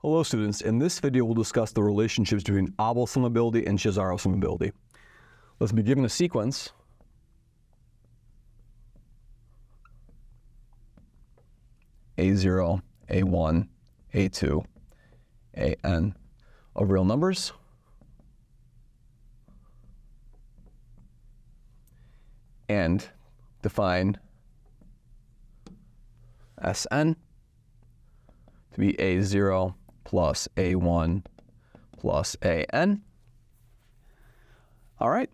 Hello students, in this video we'll discuss the relationships between Abel Summability and Cesaro Summability. Let's be given a sequence A0, A1, A2, AN of real numbers and define Sn to be A0 plus A1 plus AN. All right.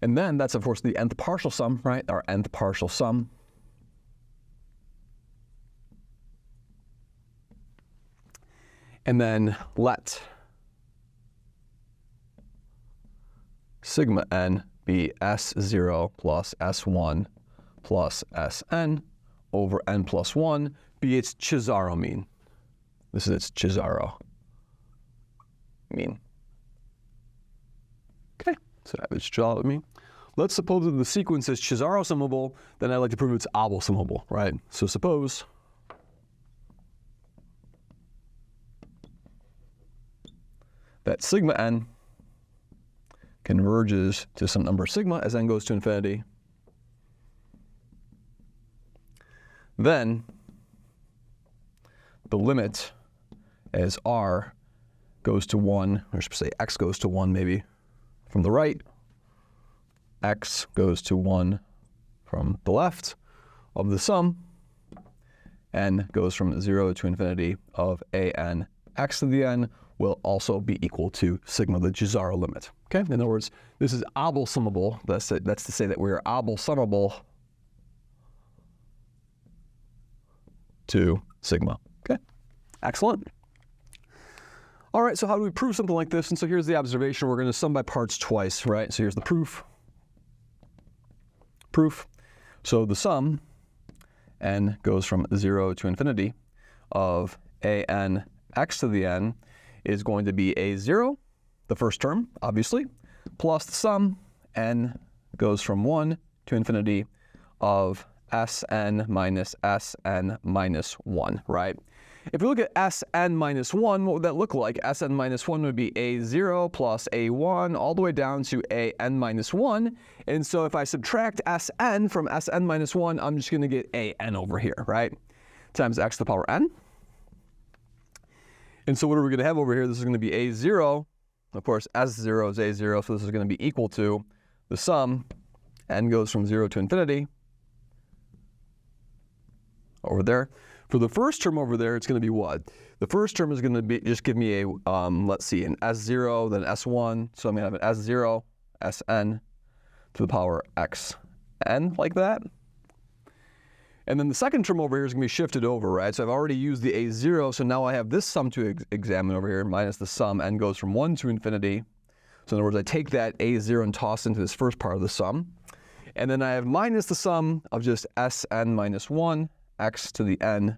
And then that's, of course, the nth partial sum, right? Our nth partial sum. And then let sigma n be S0 plus S1 plus Sn over n plus 1 be its Cesaro mean. This is its Cesaro mean. Okay, so I have its Cesaro mean. Let's suppose that the sequence is Cesaro summable, then I'd like to prove it's Abel summable, right? So suppose that sigma n converges to some number sigma as n goes to infinity. Then the limit as r goes to 1, or should say x goes to 1 maybe from the right, x goes to 1 from the left of the sum, n goes from 0 to infinity of an x to the n will also be equal to sigma, the Cesaro limit. Okay, in other words, this is Abel summable. That's to say that we are Abel summable to sigma. Okay, excellent. All right, so how do we prove something like this? And so here's the observation. We're going to sum by parts twice, right? So here's the proof. So the sum, n goes from 0 to infinity of an x to the n is going to be A0, the first term, obviously, plus the sum, n goes from 1 to infinity of Sn minus 1, right? If we look at Sn minus 1, what would that look like? Sn minus 1 would be A0 plus A1 all the way down to An minus 1. And so if I subtract Sn from Sn minus 1, I'm just going to get An over here, right? Times x to the power n. And so what are we going to have over here? This is going to be A0. Of course, S0 is A0, so this is going to be equal to the sum. N goes from 0 to infinity over there. For the first term over there, it's going to be what? The first term is going to be, just give me a, let's see, an S0, then S1. So I'm going to have an S0, Sn to the power xn, like that. And then the second term over here is going to be shifted over, right? So I've already used the A0, so now I have this sum to examine over here, minus the sum, n goes from 1 to infinity. So in other words, I take that A0 and toss into this first part of the sum. And then I have minus the sum of just Sn minus 1, x to the n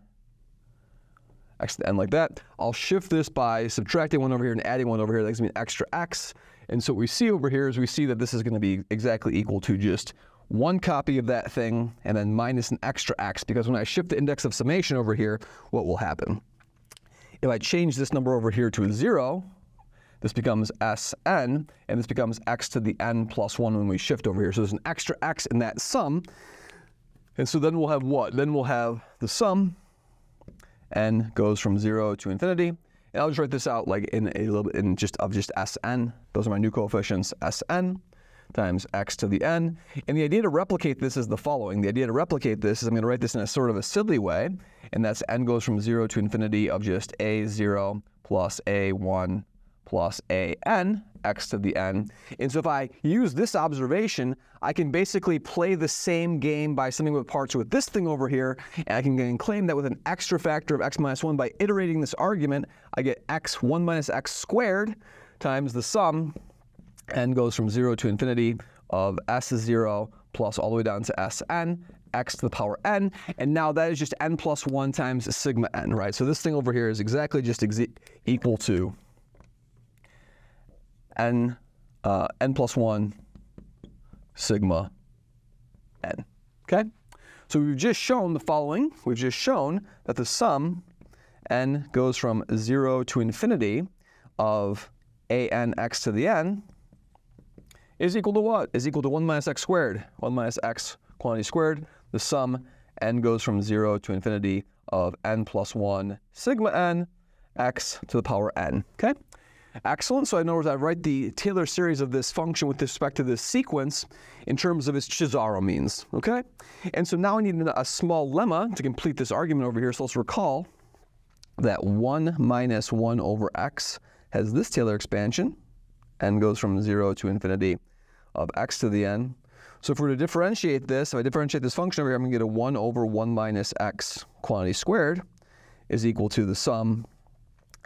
like that. I'll shift this by subtracting 1 over here and adding 1 over here. That gives me an extra x. And so what we see over here is we see that this is going to be exactly equal to just one copy of that thing and then minus an extra x, because when I shift the index of summation over here, what will happen? If I change this number over here to a 0, this becomes Sn, and this becomes x to the n plus 1 when we shift over here. So there's an extra x in that sum. And so then we'll have what? Then we'll have the sum, n goes from 0 to infinity. And I'll just write this out like in a little bit in just Sn. Those are my new coefficients, Sn times x to the n. And the idea to replicate this is the following. The idea to replicate this is I'm going to write this in a sort of a silly way, and that's n goes from 0 to infinity of just A0 plus A1 plus An, x to the n. And so if I use this observation, I can basically play the same game by summing with parts with this thing over here, and I can claim that with an extra factor of x minus 1 by iterating this argument, I get x1 minus x squared times the sum, n goes from 0 to infinity of S0 plus all the way down to Sn, x to the power n, and now that is just n plus 1 times sigma n, right? So this thing over here is exactly just equal to n plus 1 sigma n, okay? So we've just shown the following. We've just shown that the sum n goes from 0 to infinity of a n x to the n is equal to what? Is equal to 1 minus x squared. 1 minus x quantity squared. The sum n goes from 0 to infinity of n plus 1 sigma n x to the power n. Okay? Excellent. So in other words, I write the Taylor series of this function with respect to this sequence in terms of its Cesaro means. Okay? And so now I need a small lemma to complete this argument over here. So let's recall that 1 minus 1 over x has this Taylor expansion. N goes from 0 to infinity of x to the n. So if we're to differentiate this, if I differentiate this function over here, I'm going to get a 1 over 1 minus x quantity squared is equal to the sum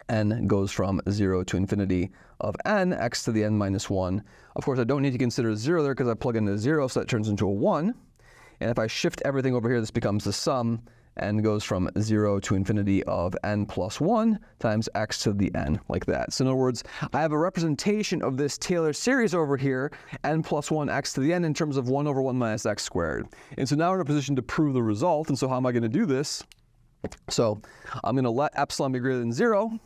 n goes from 0 to infinity of n x to the n minus 1. Of course, I don't need to consider 0 there because I plug in a 0, so that turns into a 1. And if I shift everything over here, this becomes the sum. N goes from 0 to infinity of n plus 1 times x to the n, like that. So in other words, I have a representation of this Taylor series over here, n plus 1 x to the n, in terms of 1 over 1 minus x squared. And so now we're in a position to prove the result. And so how am I going to do this? So I'm going to let epsilon be greater than 0.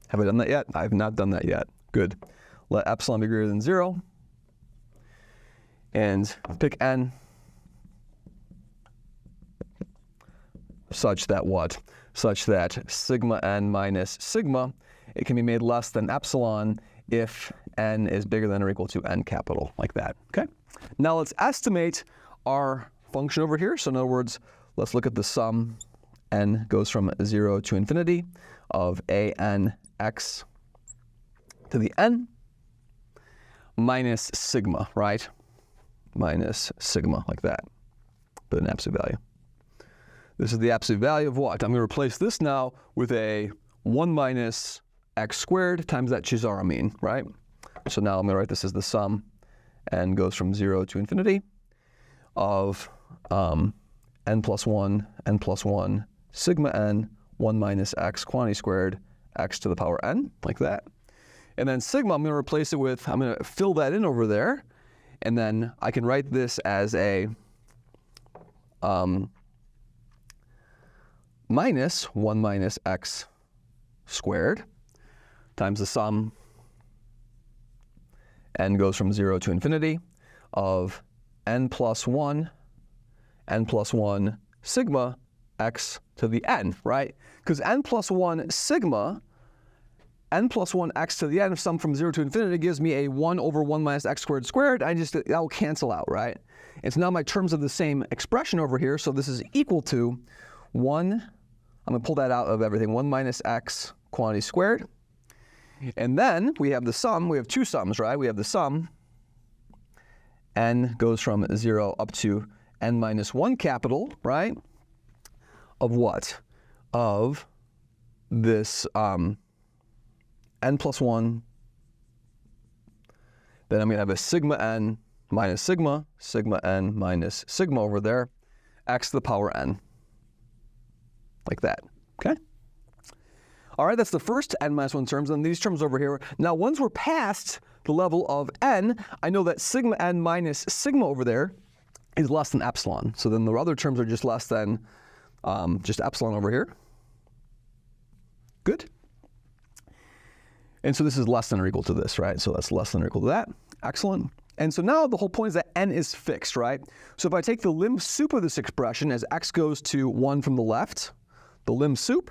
Have I done that yet? I have not done that yet. Good. Let epsilon be greater than 0. And pick n such that what? Such that sigma n minus sigma, it can be made less than epsilon if n is bigger than or equal to n capital, like that. Okay? Now let's estimate our function over here. So in other words, let's look at the sum. N goes from 0 to infinity of a n x to the n minus sigma, right? Minus sigma, like that. Put an absolute value. This is the absolute value of what? I'm going to replace this now with a 1 minus x squared times that Cesaro mean, right? So now I'm going to write this as the sum. N goes from 0 to infinity of n plus 1 sigma n 1 minus x quantity squared x to the power n, like that. And then sigma, I'm going to replace it with, I'm going to fill that in over there. And then I can write this as a minus 1 minus x squared times the sum. N goes from 0 to infinity of n plus 1 sigma x to the n, right? Because n plus 1 sigma, n plus 1 x to the n, sum from 0 to infinity, gives me a 1 over 1 minus x squared squared. That will cancel out, right? And so now my terms of the same expression over here, so this is equal to 1, I'm going to pull that out of everything, 1 minus x quantity squared. And then we have the sum, we have two sums, right? We have the sum, n goes from 0 up to n minus 1 capital, right? Of what? Of this n plus 1. Then I'm going to have a sigma n minus sigma, sigma n minus sigma over there, x to the power n. Like that, okay? All right, that's the first n minus 1 terms, and these terms over here. Now, once we're past the level of n, I know that sigma n minus sigma over there is less than epsilon. So then the other terms are just less than just epsilon over here. Good. And so this is less than or equal to this, right? So that's less than or equal to that. Excellent. And so now the whole point is that n is fixed, right? So if I take the lim sup of this expression as x goes to 1 from the left, the lim sup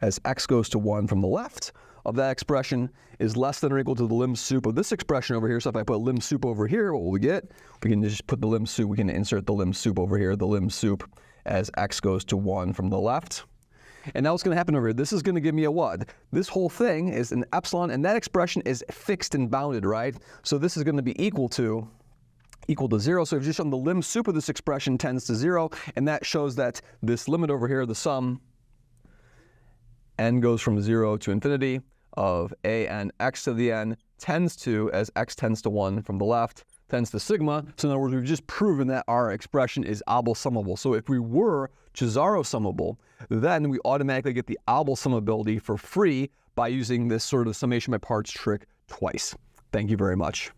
as x goes to 1 from the left of that expression is less than or equal to the lim sup of this expression over here. So if I put lim sup over here, what will we get? We can just put the lim sup, we can insert the lim sup over here, the lim sup as x goes to 1 from the left. And now what's going to happen over here? This is going to give me a what? This whole thing is an epsilon, and that expression is fixed and bounded, right? So this is going to be equal to 0. So I've just shown the lim sup of this expression tends to 0, and that shows that this limit over here, the sum, n goes from 0 to infinity of a n x to the n tends to, as x tends to 1 from the left, tends to sigma. So in other words, we've just proven that our expression is Abel summable. So if we were Cesaro summable, then we automatically get the Abel summability for free by using this sort of summation by parts trick twice. Thank you very much.